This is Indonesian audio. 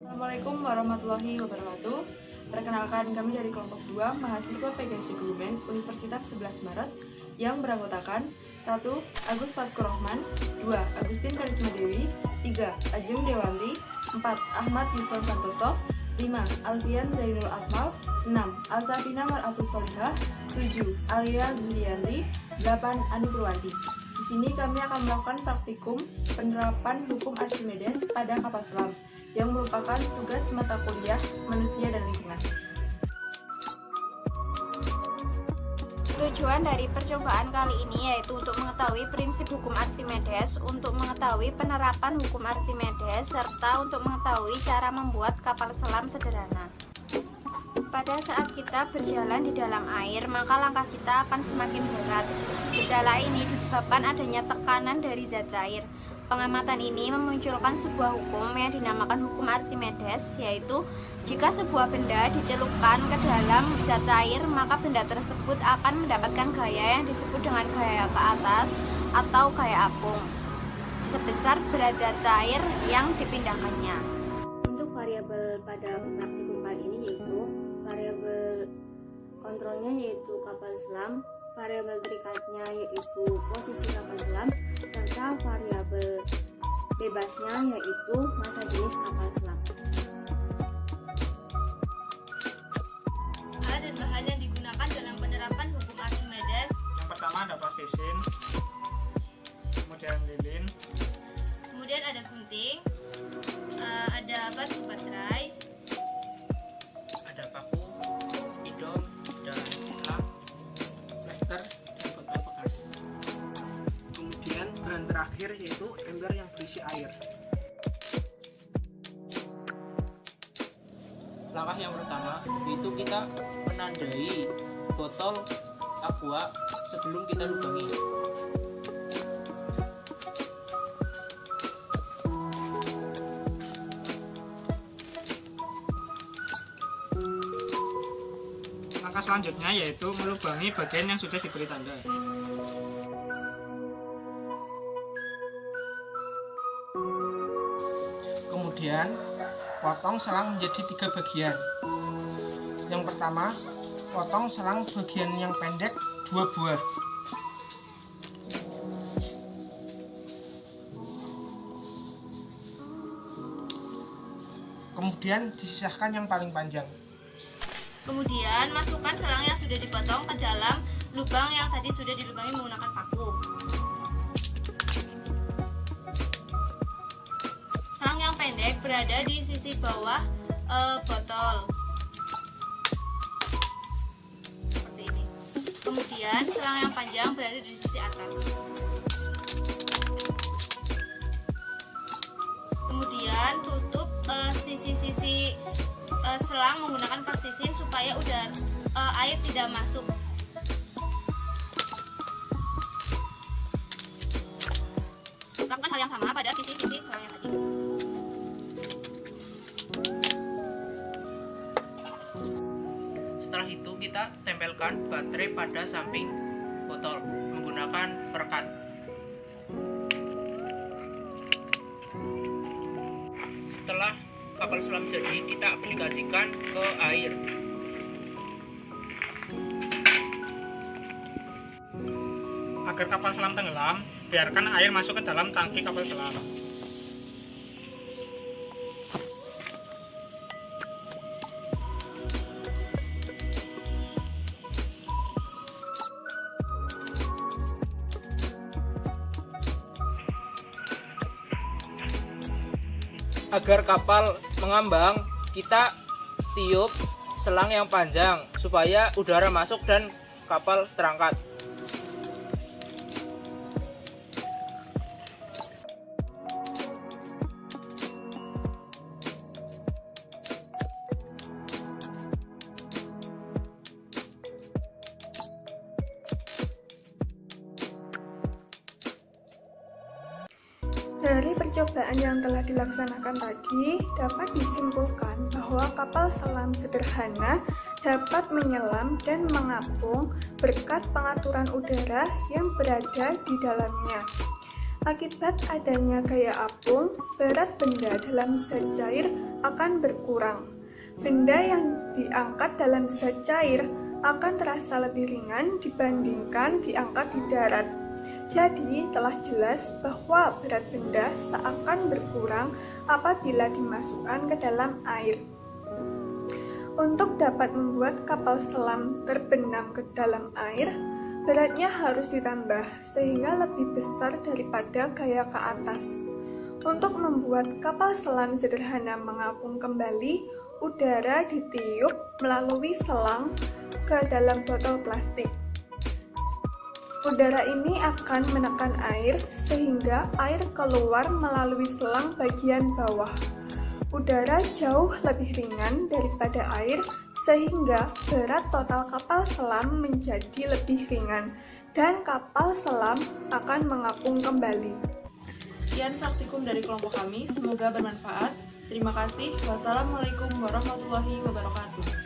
Assalamualaikum warahmatullahi wabarakatuh. Perkenalkan, kami dari kelompok 2 mahasiswa PGSD Kebumen Universitas 11 Maret yang beranggotakan 1. Agus Fatkur Rahman, 2. Agustin Karisma Dewi, 3. Ajeng Dewanti, 4. Ahmad Yusuf Santoso, 5. Alfian Zainul Akmal, 6. Alsafina Mar'atus Solihah, 7. Alia Zulianti, 8. Anu Purwanti. Di sini kami akan melakukan praktikum penerapan hukum Archimedes pada kapal selam yang merupakan tugas mata kuliah manusia dan lingkungan. Tujuan dari percobaan kali ini yaitu untuk mengetahui prinsip hukum Archimedes, untuk mengetahui penerapan hukum Archimedes, serta untuk mengetahui cara membuat kapal selam sederhana. Pada saat kita berjalan di dalam air, maka langkah kita akan semakin berat. Gejala ini disebabkan adanya tekanan dari zat cair. Pengamatan ini memunculkan sebuah hukum yang dinamakan hukum Archimedes, yaitu jika sebuah benda dicelupkan ke dalam zat cair, maka benda tersebut akan mendapatkan gaya yang disebut dengan gaya ke atas atau gaya apung, sebesar berat zat cair yang dipindahkannya. Untuk variabel pada praktikum kali ini yaitu variabel kontrolnya yaitu kapal selam, variabel terikatnya yaitu posisi kapal selam, serta variabel bebasnya yaitu massa jenis kapal selam. Alat dan bahan yang digunakan dalam penerapan hukum Archimedes. Yang pertama ada plastisin, kemudian lilin, Kemudian ada gunting, ada batu baterai, ada paku, spidol, dan pisau, plester, dan botol bekas. Kemudian bahan terakhir yaitu ember yang berisi air. Langkah yang pertama yaitu kita menandai botol aqua sebelum kita lubangi. Langkah selanjutnya yaitu melubangi bagian yang sudah diberi tanda. Kemudian potong selang menjadi 3 bagian. Yang pertama, potong selang bagian yang pendek 2 buah. Kemudian disisahkan yang paling panjang. kemudian masukkan selang yang sudah dipotong ke dalam lubang yang tadi sudah dilubangi menggunakan paku. Selang yang pendek berada di sisi bawah botol, seperti ini. Kemudian selang yang panjang berada di sisi atas. Kemudian tutup sisi-sisi selang menggunakan plastisin supaya air tidak masuk. Lakukan hal yang sama pada sisi-sisi selang yang tadi. Setelah itu kita tempelkan baterai pada samping botol menggunakan perekat. Setelah kapal selam jadi, kita aplikasikan ke air. Agar kapal selam tenggelam, biarkan air masuk ke dalam tangki kapal selam. Agar kapal mengambang, kita tiup selang yang panjang supaya udara masuk dan kapal terangkat. Dari percobaan yang telah dilaksanakan tadi, dapat disimpulkan bahwa kapal selam sederhana dapat menyelam dan mengapung berkat pengaturan udara yang berada di dalamnya. Akibat adanya gaya apung, berat benda dalam zat cair akan berkurang. Benda yang diangkat dalam zat cair akan terasa lebih ringan dibandingkan diangkat di darat. Jadi, telah jelas bahwa berat benda seakan berkurang apabila dimasukkan ke dalam air. Untuk dapat membuat kapal selam terbenam ke dalam air, beratnya harus ditambah sehingga lebih besar daripada gaya ke atas. Untuk membuat kapal selam sederhana mengapung kembali, udara ditiup melalui selang ke dalam botol plastik. Udara ini akan menekan air sehingga air keluar melalui selang bagian bawah. Udara jauh lebih ringan daripada air sehingga berat total kapal selam menjadi lebih ringan dan kapal selam akan mengapung kembali. Sekian praktikum dari kelompok kami, semoga bermanfaat. Terima kasih. Wassalamualaikum warahmatullahi wabarakatuh.